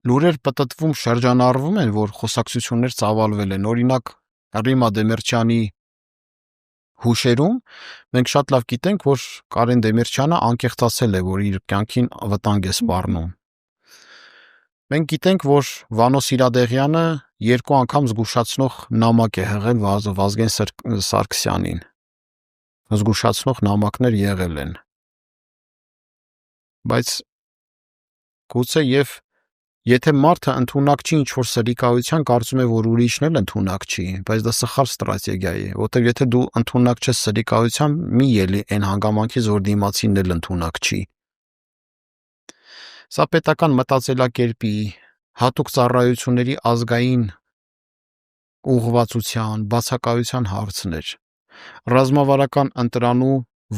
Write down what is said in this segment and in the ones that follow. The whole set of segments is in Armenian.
լուրեր պտտվում շրջանառվում են, որ խոսակցություններ ծավալվել են, օրինակ Ռիմա Դեմիրճյանի հուշերում մենք շատ լավ գիտենք, որ Կարեն Դեմիրճյանը անկեղծացել է, որ իր կյանքին վտանգ է սպառնում։ Մենք գիտենք, որ Վանո Սիրադեղյանը 2 անգամ զգուշացնող նամակ է հղել Վազգեն Սարգսյանին։ Զգուշացնող նամակներ եղել են։ Բայց գուցե եւ եթե մարդը ընդունակ չի ինչ-որ սրիկայության, կարծում է, որ ուրիշն էլ ընդունակ չի, բայց դա սխալ ստրատեգիա է, որտեղ եթե դու ընդունակ չես սրիկայության, մի ելի այն հանգամանքից, որ դիմացինն էլ ընդունակ չի։ Սա պետական մտածելակերպի, հատուկ ծառայությունների ազգային ուղղվածության, բացակայության հարցներ, ռազմավարական ընտրանու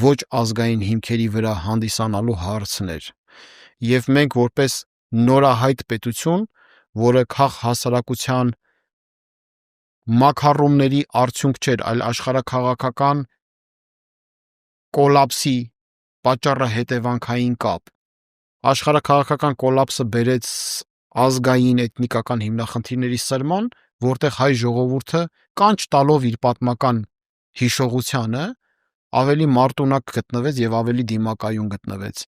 ոչ ազգային հիմքերի վրա հանդիսանալու հարցներ, եւ մենք որպես նորահայտ պետություն, որը քաղ հասարակության մակարոնների արդյունք չէր, այլ աշխարհաքաղաքական կոլապսի պատճառահետևանքային կապ։ Աշխարհաքաղաքական կոլապսը բերեց ազգային էթնիկական հիմնախնդիրների սրման, որտեղ հայ ժողովուրդը կանչ տալով իր պատմական հիշողությանը ավելի մարտունակ գտնվեց եւ ավելի դիմակայուն գտնվեց։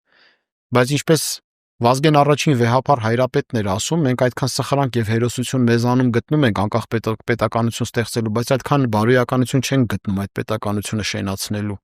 Բայց ինչպես Վազգեն առաջին վեհապար հայրապետն էր ասում, մենք այդքան սխրանք եւ հերոսություն մեզանում գտնում ենք անկախ պետականություն ստեղծելու, բայց այդքան բարոյականություն չենք գտնում այդ պետականությունը շենացնելու։